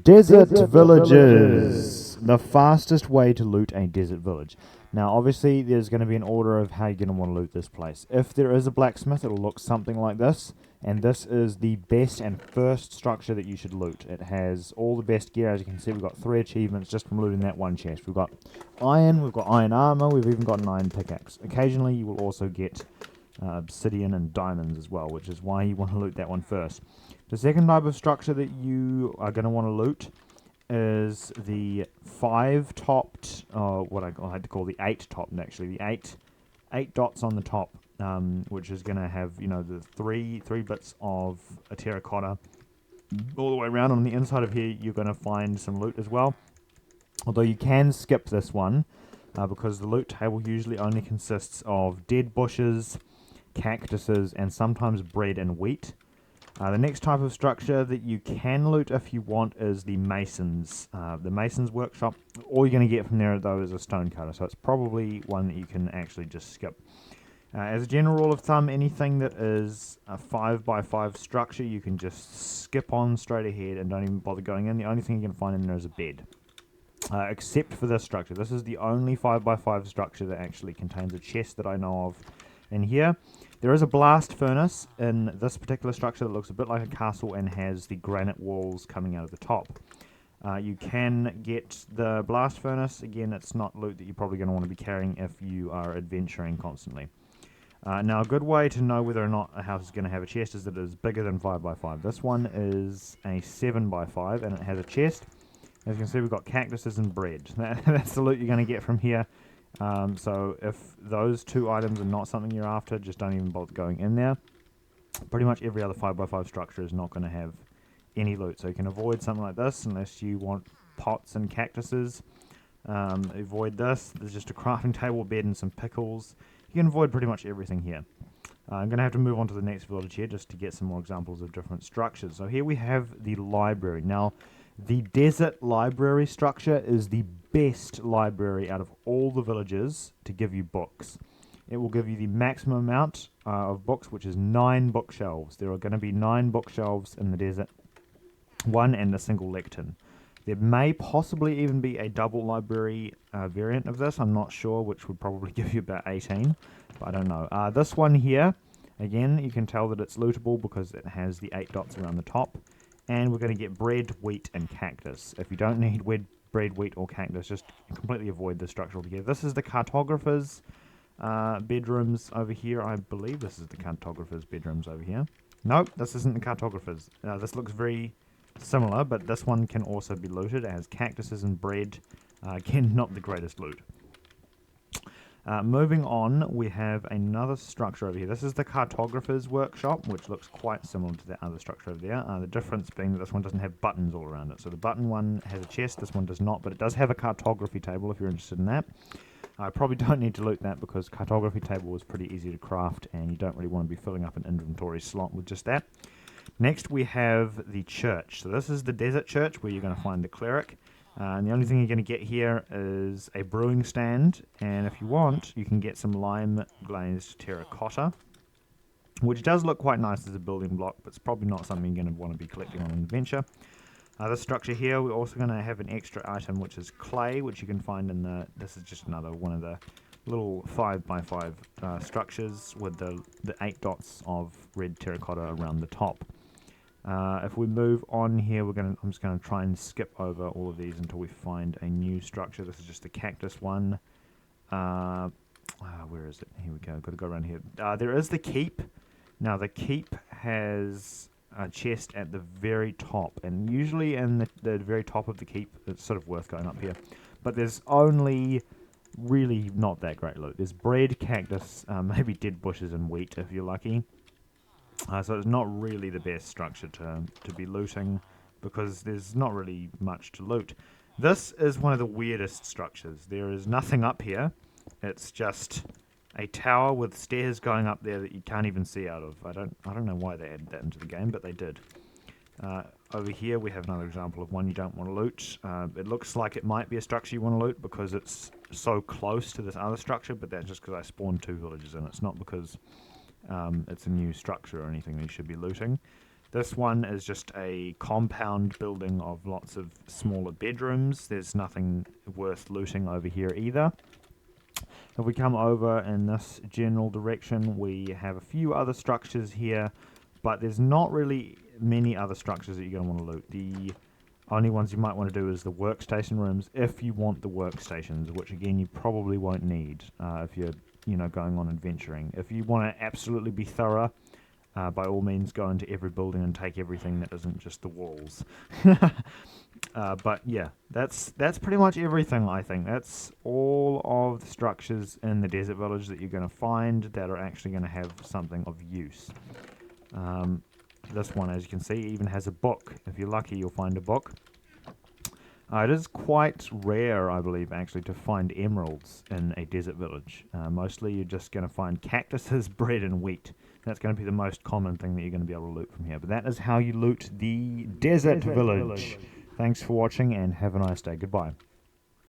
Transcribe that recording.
Desert villages. The fastest way to loot a desert village. Now, obviously, there's going to be an order of how you're going to want to loot this place. If there is a blacksmith, it'll look something like this. And this is the best and first structure that you should loot. It has all the best gear. As you can see, we've got 3 achievements just from looting that one chest. We've got iron, we've got iron armor, we've even got an iron pickaxe. Occasionally, you will also get obsidian and diamonds as well, which is why you want to loot that one first. The second type of structure that you are going to want to loot is the 5-topped, what I like to call the 8-topped, actually, the eight dots on the top, which is going to have, you know, the three bits of a terracotta all the way around. On the inside of here, you're going to find some loot as well. Although you can skip this one, because the loot table usually only consists of dead bushes, cactuses, and sometimes bread and wheat. The next type of structure that you can loot if you want is the masons. The masons workshop. All you're going to get from there, though, is a stone cutter, so it's probably one that you can actually just skip. As a general rule of thumb, anything that is a 5x5 structure, you can just skip on straight ahead and don't even bother going in. The only thing you can find in there is a bed. Except for this structure. This is the only 5x5 structure that actually contains a chest that I know of in here. There is a blast furnace in this particular structure that looks a bit like a castle and has the granite walls coming out of the top. You can get the blast furnace. Again, it's not loot that you're probably going to want to be carrying if you are adventuring constantly. Now, a good way to know whether or not a house is going to have a chest is that it is bigger than 5x5. This one is a 7x5 and it has a chest. As you can see, we've got cactuses and bread. That's the loot you're going to get from here. So if those 2 items are not something you're after, just don't even bother going in there. Pretty much every other 5x5 structure is not going to have any loot. So you can avoid something like this unless you want pots and cactuses. Avoid this. There's just a crafting table, bed, and some pickles. You can avoid pretty much everything here. I'm going to have to move on to the next village here just to get some more examples of different structures. So here we have the library. Now, the desert library structure is the best library out of all the villages to give you books. It will give you the maximum amount of books, which is 9 bookshelves. There are going to be 9 bookshelves in the desert, 1 and a single lectern. There may possibly even be a double library variant of this. I'm not sure, which would probably give you about 18, but I don't know. This one here, again, you can tell that it's lootable because it has the 8 dots around the top. And we're going to get bread, wheat, and cactus. If you don't need bread, wheat, or cactus, just completely avoid this structure altogether. This is the cartographer's bedrooms over here. I believe this is the cartographer's bedrooms over here. Nope, this isn't the cartographer's. This looks very similar, but this one can also be looted. It has cactuses and bread. Again, not the greatest loot. Moving on, we have another structure over here. This is the cartographer's workshop, which looks quite similar to the other structure over there. The difference being that this one doesn't have buttons all around it. So the button one has a chest, this one does not, but it does have a cartography table if you're interested in that. I probably don't need to loot that because cartography table is pretty easy to craft and you don't really want to be filling up an inventory slot with just that. Next we have the church. So this is the desert church where you're going to find the cleric. And the only thing you're going to get here is a brewing stand, and if you want, you can get some lime glazed terracotta, which does look quite nice as a building block, but it's probably not something you're going to want to be collecting on an adventure. This structure here, we're also going to have an extra item, which is clay, which you can find in the, this is just another one of the little 5x5 structures with the 8 dots of red terracotta around the top. If we move on here, I'm just going to try and skip over all of these until we find a new structure. This is just the cactus one. Where is it? Here we go. Got to go around here. There is the keep. Now, the keep has a chest at the very top, and usually in the very top of the keep, it's sort of worth going up here. But there's only really not that great loot. There's bread, cactus, maybe dead bushes and wheat if you're lucky. So it's not really the best structure to be looting because there's not really much to loot. This is one of the weirdest structures. There is nothing up here. It's just a tower with stairs going up there that you can't even see out of. I don't know why they added that into the game, but they did. Over here we have another example of one you don't want to loot. It looks like it might be a structure you want to loot because it's so close to this other structure, but that's just because I spawned 2 villages in it. It's not because it's a new structure or anything that you should be looting. This one is just a compound building of lots of smaller bedrooms. There's nothing worth looting over here either. If we come over in this general direction, we have a few other structures here, but there's not really many other structures that you're going to want to loot. The only ones you might want to do is the workstation rooms, if you want the workstations, which again you probably won't need if you're going on adventuring. If you want to absolutely be thorough, by all means go into every building and take everything that isn't just the walls. But yeah, that's pretty much everything, I think. That's all of the structures in the desert village that you're going to find that are actually going to have something of use. This one, as you can see, even has a book. If you're lucky, you'll find a book. It is quite rare, I believe, actually, to find emeralds in a desert village. Mostly you're just going to find cactuses, bread, and wheat. That's going to be the most common thing that you're going to be able to loot from here. But that is how you loot the desert village. Thanks for watching, and have a nice day. Goodbye.